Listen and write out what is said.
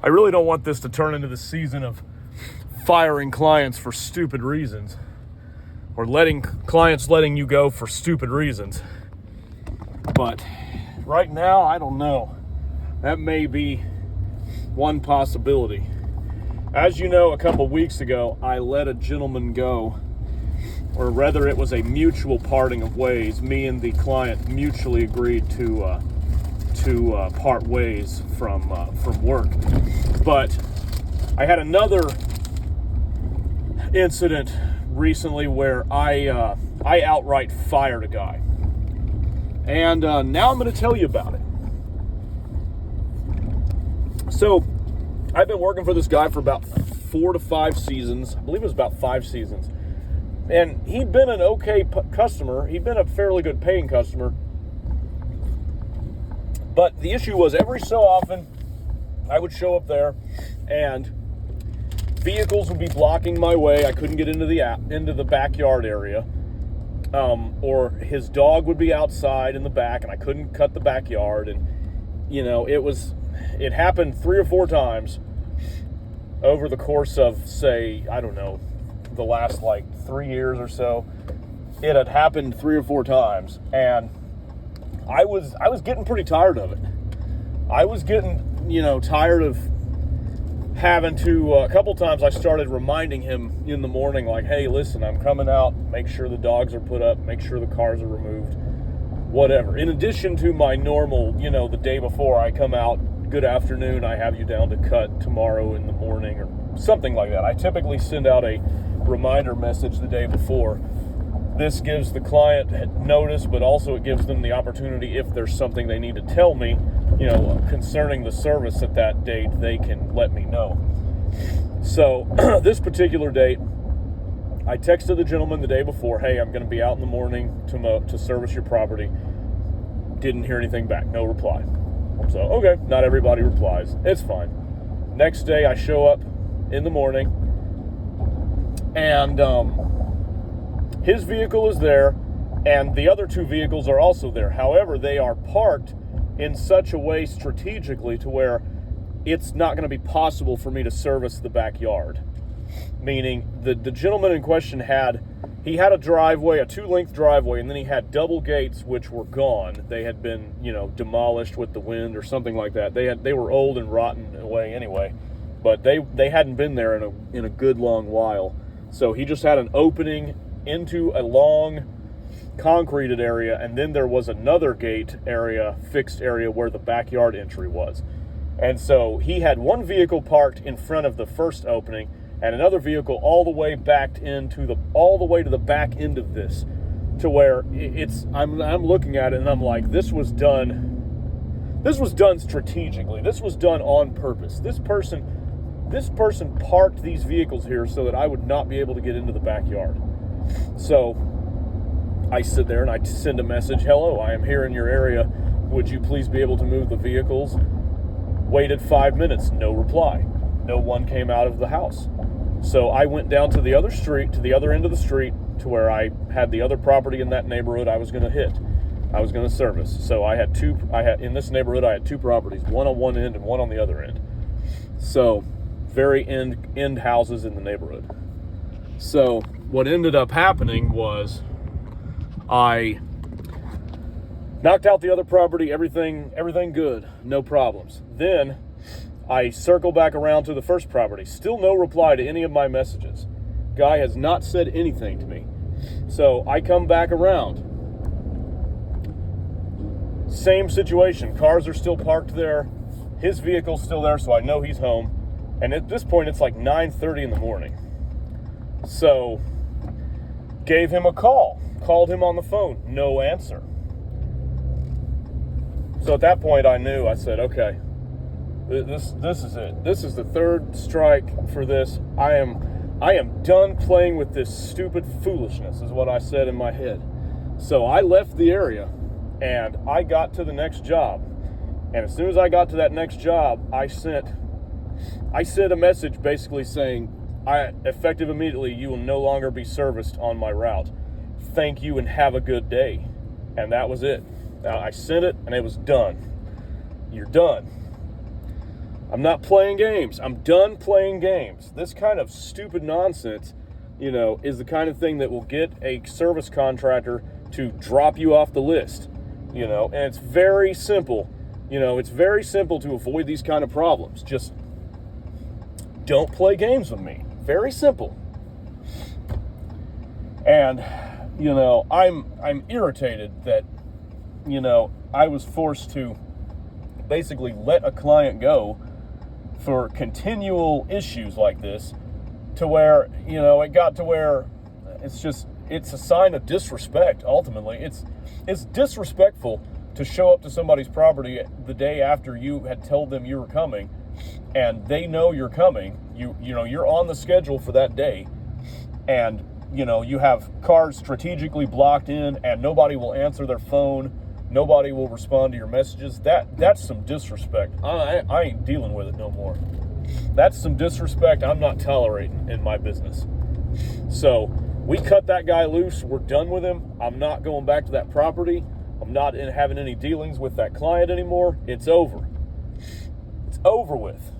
I really don't want this to turn into the season of firing clients for stupid reasons, or clients letting you go for stupid reasons. But right now, I don't know. That may be one possibility. As you know, a couple weeks ago, I let a gentleman go, or rather it was a mutual parting of ways. Me and the client mutually agreed to part ways from work. But I had another incident recently where I outright fired a guy. And now I'm going to tell you about it. So, I've been working for this guy for about 4 to 5 seasons. I believe it was about 5 seasons. And he'd been an okay customer. He'd been a fairly good paying customer. But the issue was every so often, I would show up there and vehicles would be blocking my way. I couldn't get into the backyard area. Or his dog would be outside in the back and I couldn't cut the backyard. And, you know, it happened 3 or 4 times over the course of, say, I don't know, the last 3 years or so. It had happened 3 or 4 times, and I was getting pretty tired of it. I was getting, tired of having to, a couple times I started reminding him in the morning, like, hey, listen, I'm coming out, make sure the dogs are put up, make sure the cars are removed, whatever. In addition to my normal, the day before I come out, good afternoon, I have you down to cut tomorrow in the morning or something like that. I typically send out a reminder message the day before. This gives the client notice, but also it gives them the opportunity, if there's something they need to tell me, concerning the service at that date, they can let me know. So this particular date, I texted the gentleman the day before, hey, I'm going to be out in the morning to service your property. Didn't hear anything back, no reply. So, okay, not everybody replies. It's fine. Next day, I show up in the morning, and his vehicle is there, and the other 2 vehicles are also there. However, they are parked in such a way strategically to where it's not going to be possible for me to service the backyard. Meaning, the gentleman in question had a driveway, a 2-length driveway, and then he had double gates which were gone. They had been, demolished with the wind or something like that. They were old and rotten away anyway, but they hadn't been there in a good long while. So he just had an opening into a long concreted area, and then there was another fixed area where the backyard entry was. And so he had one vehicle parked in front of the first opening, and another vehicle all the way to the back end of this, to where I'm looking at it and I'm like, this was done strategically. This was done on purpose. This person parked these vehicles here so that I would not be able to get into the backyard. So I sit there and I send a message, hello, I am here in your area. Would you please be able to move the vehicles? Waited 5 minutes, no reply. No one came out of the house. So I went down to the other street, to the other end of the street, to where I had the other property in that neighborhood I was going to hit. I was going to service. So in this neighborhood, I had 2 properties, one on one end and one on the other end. So very end houses in the neighborhood. So what ended up happening was I knocked out the other property, everything good, no problems. Then I circle back around to the first property. Still no reply to any of my messages. Guy has not said anything to me. So I come back around. Same situation. Cars are still parked there. His vehicle's still there, so I know he's home. And at this point, it's 9:30 in the morning. So gave him a call. Called him on the phone. No answer. So at that point, I knew. I said, okay. This is it. This is the 3rd strike for this. I am done playing with this stupid foolishness, is what I said in my head. So I left the area and I got to the next job. And as soon as I got to that next job, I sent a message basically saying, effective immediately, you will no longer be serviced on my route. Thank you and have a good day. And that was it. I sent it and it was done. You're done. I'm not playing games. I'm done playing games. This kind of stupid nonsense, is the kind of thing that will get a service contractor to drop you off the list, and it's very simple. It's very simple to avoid these kind of problems. Just don't play games with me. Very simple. And, I'm irritated that, I was forced to basically let a client go for continual issues like this, to where, it got to where it's a sign of disrespect. Ultimately, it's disrespectful to show up to somebody's property the day after you had told them you were coming, and they know you're coming. You're on the schedule for that day, and you have cars strategically blocked in, and nobody will answer their phone. Nobody will respond to your messages. That's some disrespect. I ain't dealing with it no more. That's some disrespect I'm not tolerating in my business. So we cut that guy loose. We're done with him. I'm not going back to that property. I'm not having any dealings with that client anymore. It's over. It's over with.